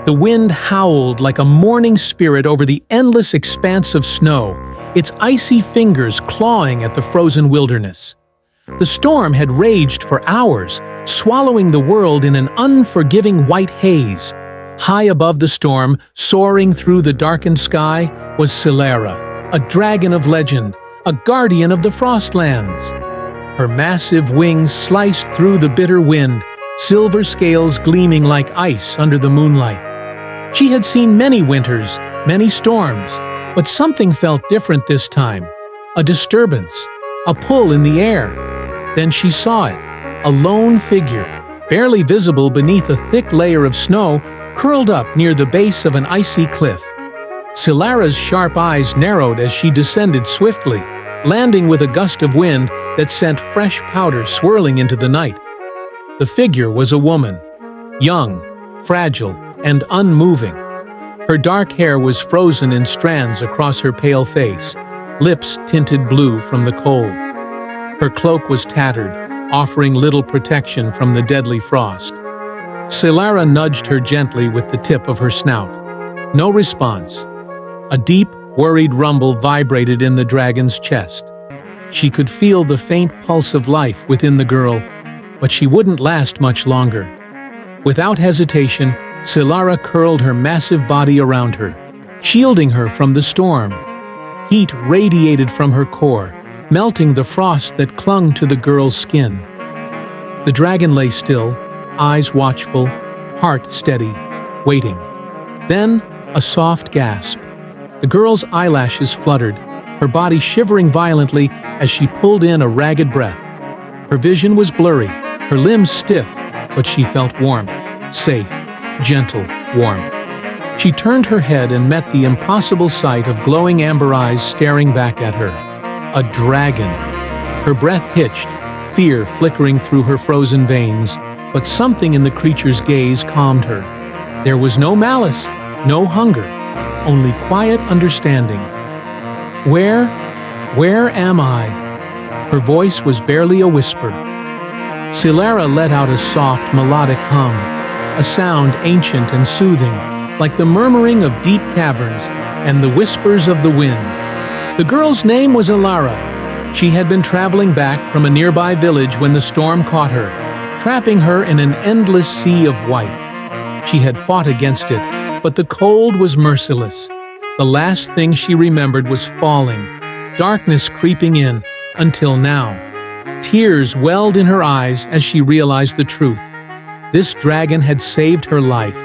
The wind howled like a mourning spirit over the endless expanse of snow, its icy fingers clawing at the frozen wilderness. The storm had raged for hours, swallowing the world in an unforgiving white haze. High above the storm, soaring through the darkened sky, was Sylara, a dragon of legend, a guardian of the Frostlands. Her massive wings sliced through the bitter wind, silver scales gleaming like ice under the moonlight. She had seen many winters, many storms, but something felt different this time. A disturbance, a pull in the air. Then she saw it, a lone figure, barely visible beneath a thick layer of snow, curled up near the base of an icy cliff. Silara's sharp eyes narrowed as she descended swiftly, landing with a gust of wind that sent fresh powder swirling into the night. The figure was a woman, young, fragile, and unmoving. Her dark hair was frozen in strands across her pale face, lips tinted blue from the cold. Her cloak was tattered, offering little protection from the deadly frost. Sylara nudged her gently with the tip of her snout. No response. A deep, worried rumble vibrated in the dragon's chest. She could feel the faint pulse of life within the girl, but she wouldn't last much longer. Without hesitation, Sylara curled her massive body around her, shielding her from the storm. Heat radiated from her core, melting the frost that clung to the girl's skin. The dragon lay still, eyes watchful, heart steady, waiting. Then, a soft gasp. The girl's eyelashes fluttered, her body shivering violently as she pulled in a ragged breath. Her vision was blurry, her limbs stiff, but she felt warmth, safe, gentle warmth. She turned her head and met the impossible sight of glowing amber eyes staring back at her. A dragon. Her breath hitched, fear flickering through her frozen veins, but something in the creature's gaze calmed her. There was no malice, no hunger, only quiet understanding. Where am I? Her voice was barely a whisper. Sylara let out a soft, melodic hum, a sound ancient and soothing, like the murmuring of deep caverns and the whispers of the wind. The girl's name was Elara. She had been traveling back from a nearby village when the storm caught her, trapping her in an endless sea of white. She had fought against it, but the cold was merciless. The last thing she remembered was falling, darkness creeping in, until now. Tears welled in her eyes as she realized the truth. This dragon had saved her life.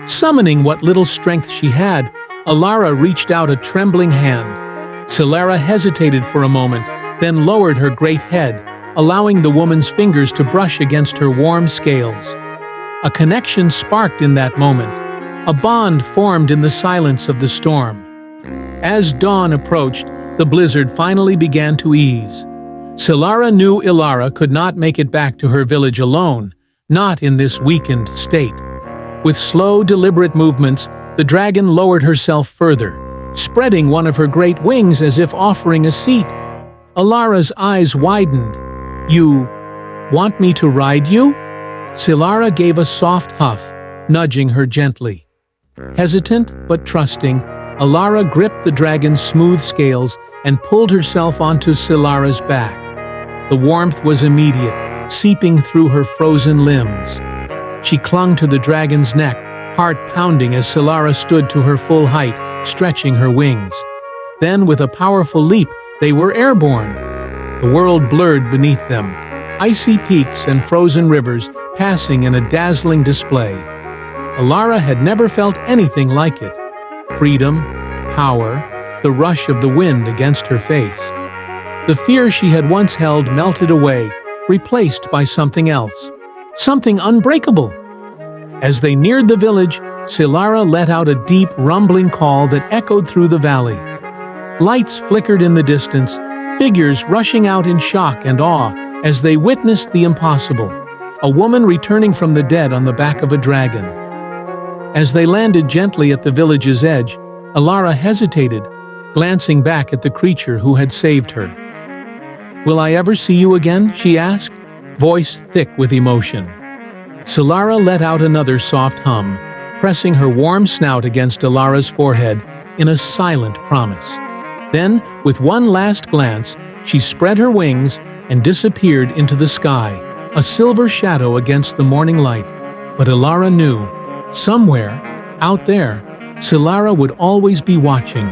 Summoning what little strength she had, Elara reached out a trembling hand. Sylara hesitated for a moment, then lowered her great head, allowing the woman's fingers to brush against her warm scales. A connection sparked in that moment. A bond formed in the silence of the storm. As dawn approached, the blizzard finally began to ease. Sylara knew Elara could not make it back to her village alone, not in this weakened state. With slow, deliberate movements, the dragon lowered herself further, spreading one of her great wings as if offering a seat. Elara's eyes widened. "You want me to ride you?" Sylara gave a soft huff, nudging her gently. Hesitant but trusting, Elara gripped the dragon's smooth scales and pulled herself onto Sylara's back. The warmth was immediate, seeping through her frozen limbs. She clung to the dragon's neck, heart pounding as Sylara stood to her full height, stretching her wings. Then, with a powerful leap, they were airborne. The world blurred beneath them, icy peaks and frozen rivers passing in a dazzling display. Elara had never felt anything like it. Freedom, power, the rush of the wind against her face. The fear she had once held melted away, replaced by something else. Something unbreakable. As they neared the village, Sylara let out a deep, rumbling call that echoed through the valley. Lights flickered in the distance, figures rushing out in shock and awe as they witnessed the impossible. A woman returning from the dead on the back of a dragon. As they landed gently at the village's edge, Elara hesitated, glancing back at the creature who had saved her. "Will I ever see you again?" she asked, voice thick with emotion. Sylara let out another soft hum, pressing her warm snout against Elara's forehead in a silent promise. Then, with one last glance, she spread her wings and disappeared into the sky, a silver shadow against the morning light. But Elara knew, somewhere, out there, Sylara would always be watching.